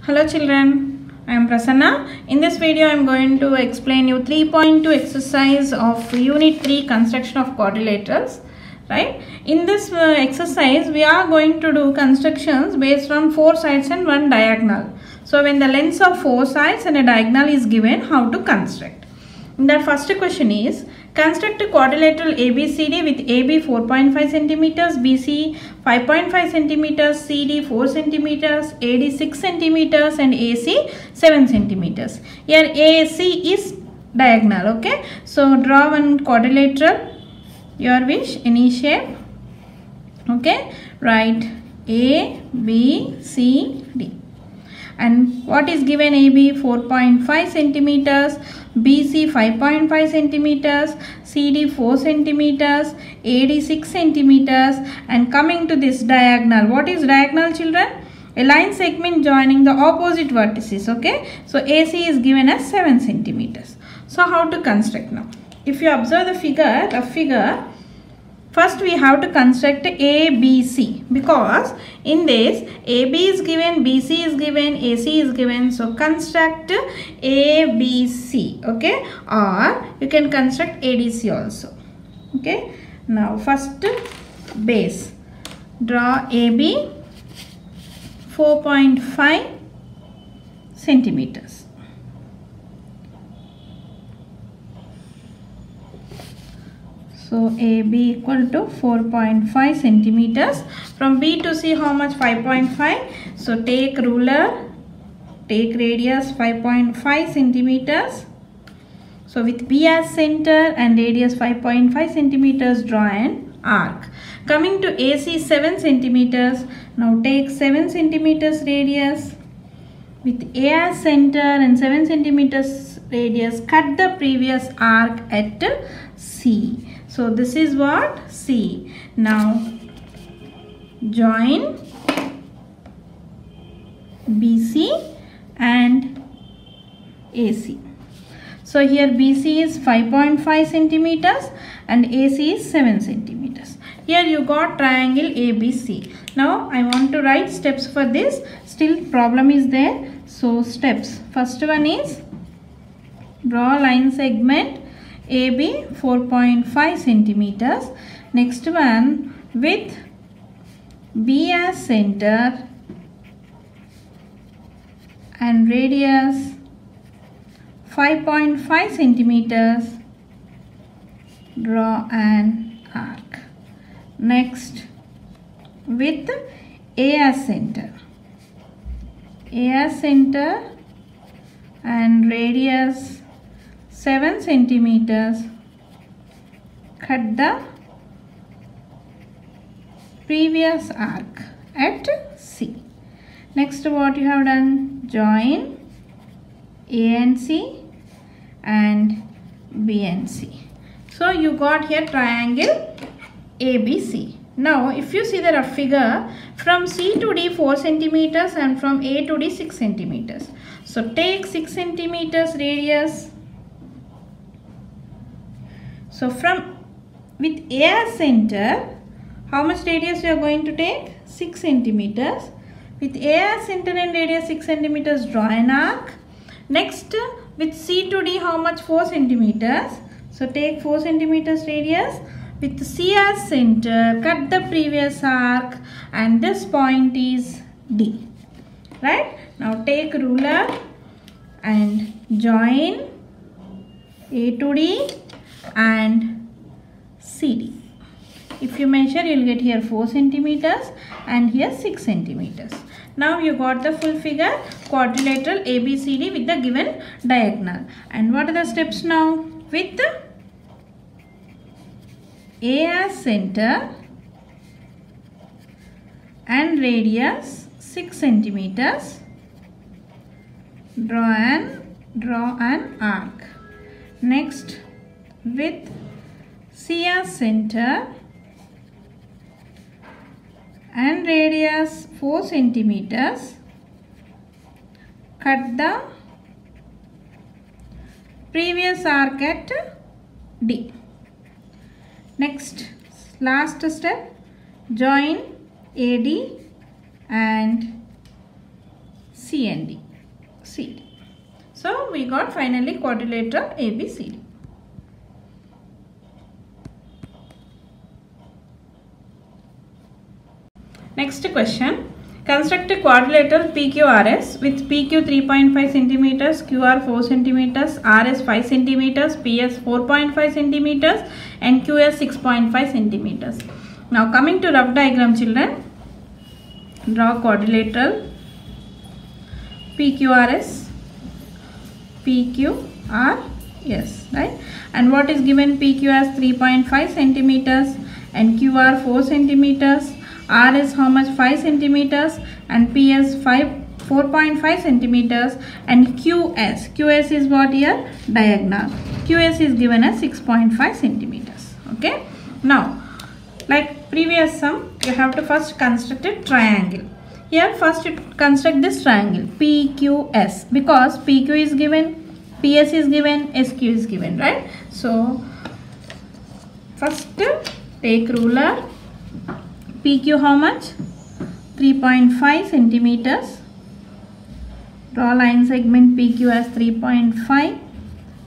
Hello children, I am Prasanna. In this video I am going to explain you 3.2 exercise of Unit 3 construction of quadrilaterals. Right? In this exercise we are going to do constructions based on 4 sides and 1 diagonal. So when the lengths of 4 sides and a diagonal is given, how to construct. The first question is, construct a quadrilateral ABCD with AB 4.5 centimeters, BC 5.5 centimeters, CD 4 centimeters, AD 6 centimeters and AC 7 centimeters. Here AC is diagonal. Okay. So draw one quadrilateral, your wish, any shape. Okay. Write A, B, C, D. And what is given? AB 4.5 centimeters, BC 5.5 centimeters, CD 4 centimeters, AD 6 centimeters, and coming to this diagonal. What is diagonal, children? A line segment joining the opposite vertices. Okay. So AC is given as 7 centimeters. So how to construct now? If you observe the figure, first we have to construct ABC, because in this AB is given, BC is given, AC is given. So construct ABC, okay, or you can construct ADC also. Okay. Now first base, draw AB 4.5 centimeters. So AB equal to 4.5 centimeters. From B to C, how much? 5.5. So take ruler, take radius 5.5 centimeters. So with B as center and radius 5.5 centimeters, draw an arc. Coming to AC 7 centimeters. Now take 7 centimeters radius. With A as center and 7 centimeters radius, cut the previous arc at C. So this is what? C. Now join BC and AC. So here BC is 5.5 centimeters and AC is 7 centimeters. Here you got triangle ABC. Now I want to write steps for this. Still problem is there. So steps. First one is draw line segment AB 4.5 centimeters. Next one, with B as center and radius 5.5 centimeters, draw an arc. Next, with A as center and radius 7 centimeters, cut the previous arc at C. Next, what you have done? Join A and C and B and C. So you got here triangle ABC. Now if you see the figure, from C to D 4 centimeters and from A to D 6 centimeters. So take 6 centimeters radius. So from with A as center, how much radius you are going to take? 6 centimeters. With A as center and radius 6 centimeters, draw an arc. Next, with C to D, how much? 4 centimeters. So take 4 centimeters radius. With C as center, cut the previous arc, and this point is D. Right? Now take ruler and join A to D and CD. If you measure, you will get here 4 centimeters and here 6 centimeters. Now you got the full figure quadrilateral ABCD with the given diagonal. And what are the steps now? With A as center and radius 6 centimeters, draw an arc. Next, with C as center and radius 4 centimeters, cut the previous arc at D. Next, last step, join AD and C and D. CD. So we got finally quadrilateral ABCD. Next question. Construct a quadrilateral PQRS with PQ 3.5 cm, QR 4 cm, RS 5 cm, PS 4.5 cm and QS 6.5 cm. Now coming to rough diagram, children. Draw quadrilateral PQRS, PQRS, right? And what is given? PQ as 3.5 centimeters and QR 4 centimeters. R is how much? 5 centimeters and PS 4.5 centimeters and QS is what here? Diagonal. QS is given as 6.5 centimeters. Okay. Now, like previous sum, you have to first construct a triangle. Here first you construct this triangle PQS because PQ is given, PS is given, SQ is given, right? So first take ruler. PQ how much? 3.5 centimeters. Draw line segment PQ as 3.5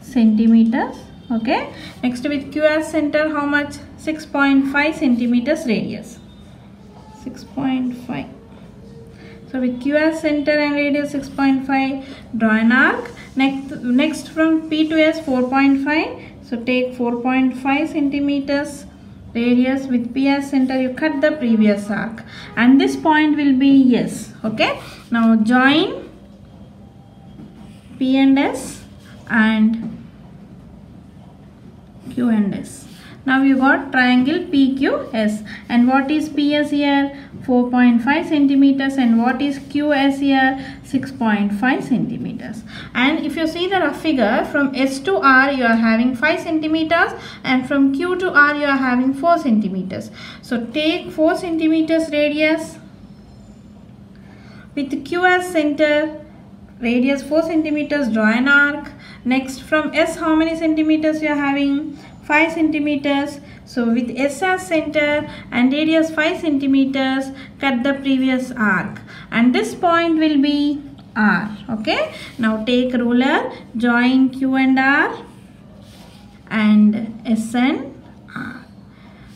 centimeters. Okay. Next with Q as center how much? 6.5 centimeters radius. 6.5. So with Q as center and radius 6.5, draw an arc. Next from P to S 4.5. So take 4.5 centimeters radius. With P as center you cut the previous arc and this point will be S. Okay. Now join P and S and Q and S. Now you got triangle PQS. And what is PS here? 4.5 centimeters. And what is QS here? 6.5 centimeters. And if you see the rough figure, from S to R you are having 5 centimeters and from Q to R you are having 4 centimeters. So take 4 centimeters radius with Q as center, radius 4 centimeters, draw an arc. Next from S how many centimeters you are having? 5 centimeters. So with S as center and radius 5 centimeters, cut the previous arc and this point will be R. Okay. Now take ruler, join Q and R and S and R.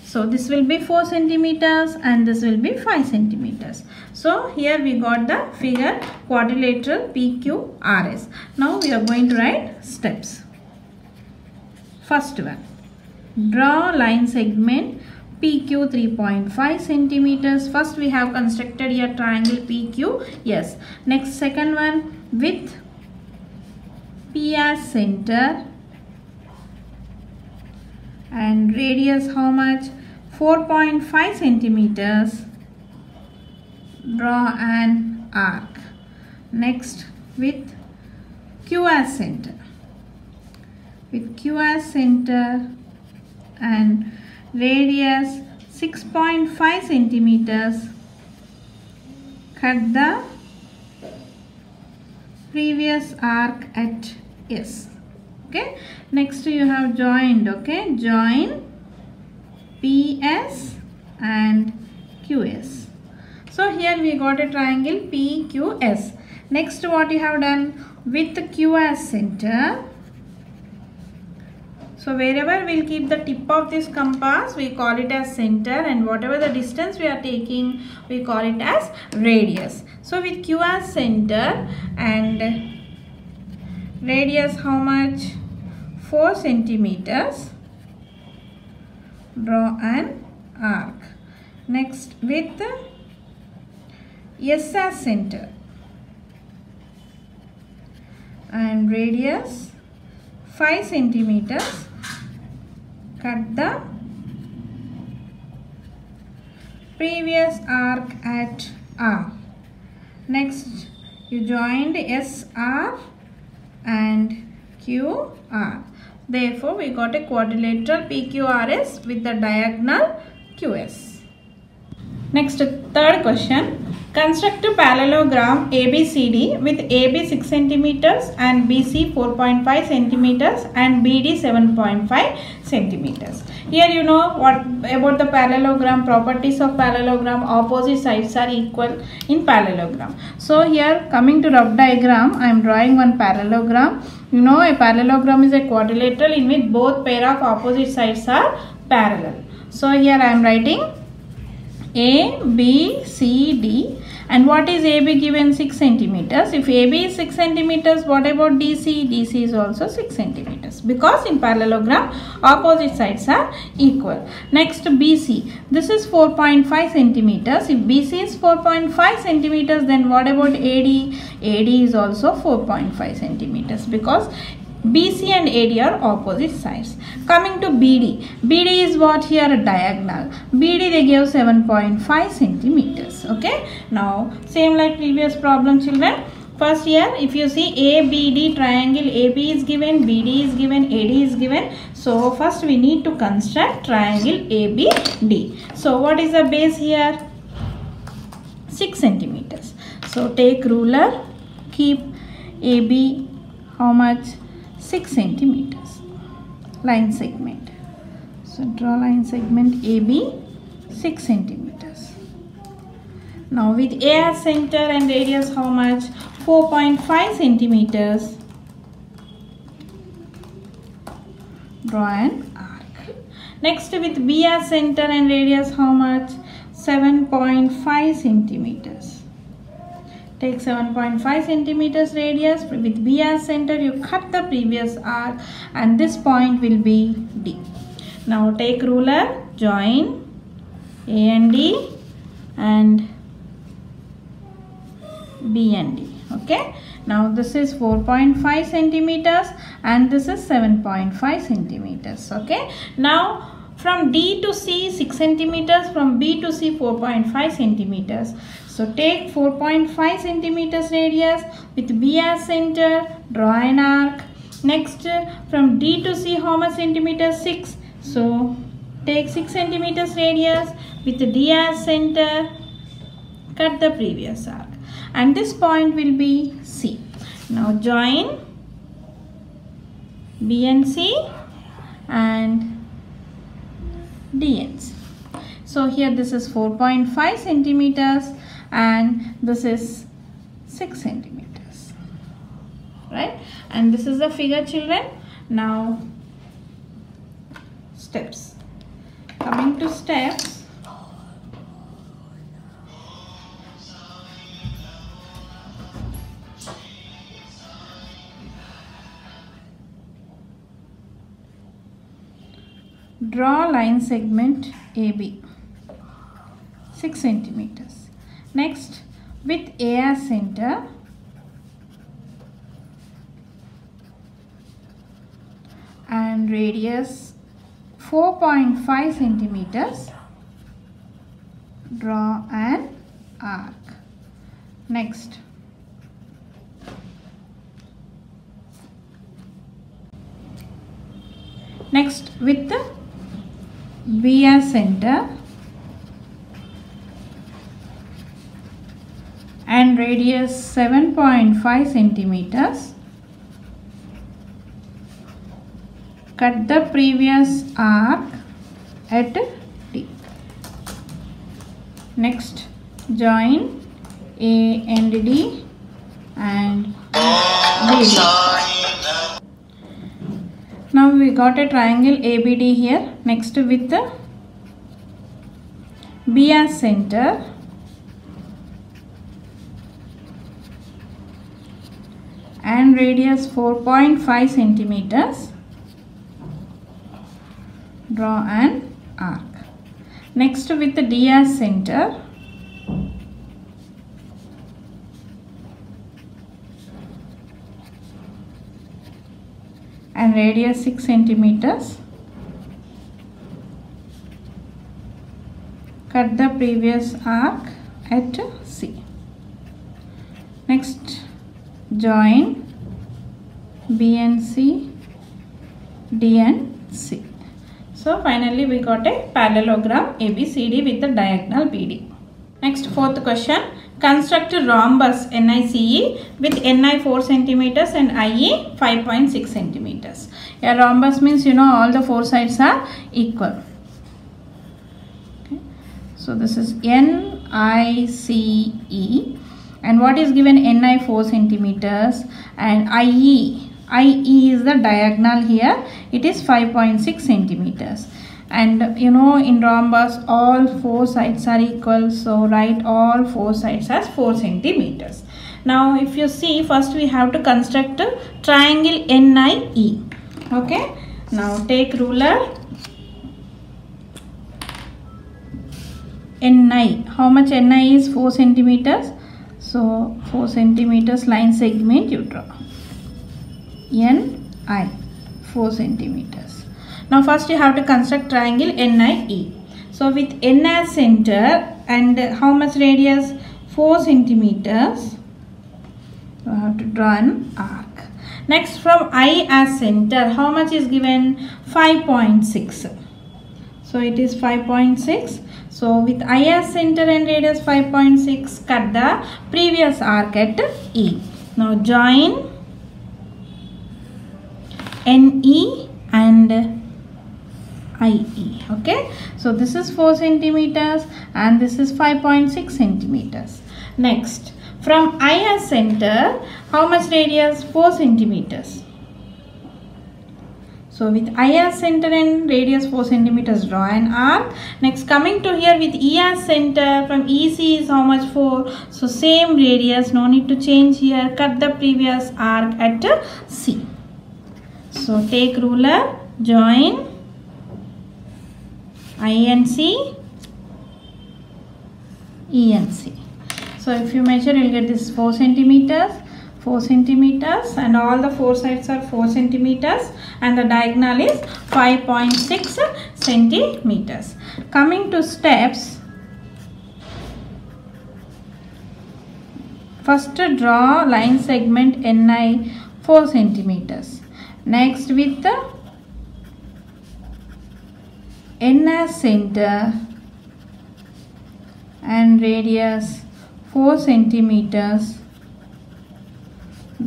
So this will be 4 centimeters and this will be 5 centimeters. So here we got the figure quadrilateral PQRS. Now we are going to write steps. First one. Draw line segment PQ 3.5 centimeters. First we have constructed a triangle PQ. Yes. Next second one with P as center and radius how much? 4.5 centimeters. Draw an arc. Next with Q as center. With Q as center and radius 6.5 centimeters, cut the previous arc at S. Okay. Next you have joined. Okay. Join PS and QS. So here we got a triangle PQS. Next what you have done with the Q as center. So wherever we'll keep the tip of this compass, we call it as center, and whatever the distance we are taking, we call it as radius. So with Q as center and radius how much? 4 centimeters. Draw an arc. Next with S as center and radius 5 centimeters. Cut the previous arc at R. Next you joined SR and QR. Therefore we got a quadrilateral PQRS with the diagonal QS. Next third question. Construct a parallelogram ABCD with AB 6 cm and BC 4.5 cm and BD 7.5 cm. Here you know what about the parallelogram, properties of parallelogram. Opposite sides are equal in parallelogram. So here, coming to rough diagram, I am drawing one parallelogram. You know, a parallelogram is a quadrilateral in which both pair of opposite sides are parallel. So here I am writing A, B, C, D. And what is AB given? 6 cm. If AB is 6 cm, what about DC? DC is also 6 cm, because in parallelogram opposite sides are equal. Next, BC. This is 4.5 cm. If BC is 4.5 cm, then what about AD? AD is also 4.5 cm, because BC and AD are opposite sides. Coming to BD. BD is what here? Diagonal. BD they gave 7.5 centimeters. Okay. Now same like previous problem, children. First here, if you see ABD triangle, AB is given, BD is given, AD is given. So first we need to construct triangle ABD. So what is the base here? 6 centimeters. So take ruler, keep AB how much? 6 centimeters. Line segment. So draw line segment AB 6 centimeters. Now with A as center and radius how much? 4.5 centimeters. Draw an arc. Next with B as center and radius how much? 7.5 centimeters. Take 7.5 centimeters radius. With B as center, you cut the previous arc and this point will be D. Now take ruler, join A and D and B and D. Okay. Now this is 4.5 centimeters and this is 7.5 centimeters. Okay. Now from D to C 6 centimeters, from B to C 4.5 centimeters. So take 4.5 centimeters radius with B as center, draw an arc. Next from D to C how much centimeters? 6. So take 6 centimeters radius with D as center, cut the previous arc. And this point will be C. Now join B and C and D and C. So here this is 4.5 centimeters and this is 6 centimeters, right? And this is the figure, children. Now steps. Coming to steps, draw line segment AB 6 centimeters. Next, with A as center, and radius 4.5 centimeters, draw an arc. Next, with the B as center and radius 7.5 centimeters, cut the previous arc at D. Next, join A and D and BD. Now we got a triangle ABD here. Next, with the B as center and radius 4.5 centimeters, draw an arc. Next, with the D as center and radius 6 centimeters, cut the previous arc at C. Next, join B and C, D and C. So finally we got a parallelogram ABCD with the diagonal BD. Next, fourth question. construct a rhombus NICE with NI 4 centimeters and IE 5.6 centimeters. A rhombus means all the four sides are equal. Okay. So this is NICE, and what is given? NI 4 centimeters and IE is the diagonal here, it is 5.6 centimeters. And in rhombus all four sides are equal, so write all four sides as 4 centimeters. Now if you see, first we have to construct a triangle NIE. Okay, now take ruler. NI, how much NI is? 4 centimeters. So 4 centimeters line segment you draw. NI 4 centimeters. Now first you have to construct triangle NIE. So with N as center and how much radius? 4 centimeters. So I have to draw an arc. Next, from I as center, how much is given? 5.6. So it is 5.6. So with I as center and radius 5.6, cut the previous arc at E. Now join NE and IE. Okay, so this is 4 centimeters and this is 5.6 centimeters. Next, from I as center, how much radius? 4 centimeters. So with I as center and radius 4 centimeters, draw an arc. Next, coming to here with E as center, from EC is how much? 4. So same radius, no need to change here. Cut the previous arc at C. So take ruler, join I and C, E and C. So if you measure, you will get this 4 centimeters, 4 centimeters, and all the four sides are 4 centimeters, and the diagonal is 5.6 centimeters. Coming to steps, first draw line segment NI 4 centimeters. Next, with the N as center and radius 4 centimeters,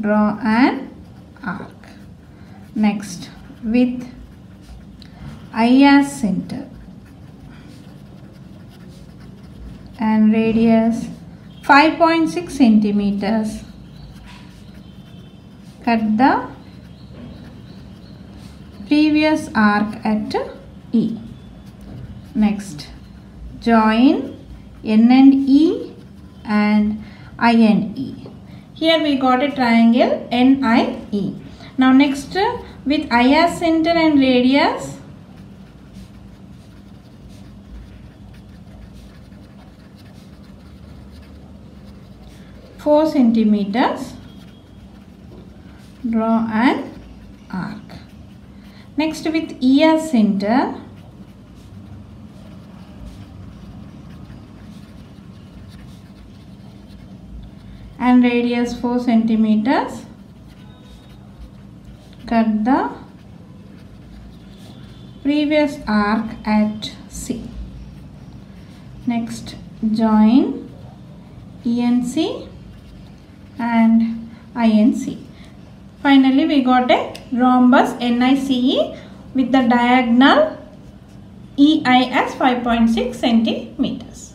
draw an arc. Next, with I as center and radius 5.6 centimeters, cut the previous arc at E. Next, join N and E and I and E. Here we got a triangle NIE. Now next, with I as center and radius 4 centimeters, draw an arc. Next, with E as center and radius 4 centimeters, cut the previous arc at C. Next, join ENC and INC. Finally, we got a rhombus NICE with the diagonal EI as 5.6 centimeters.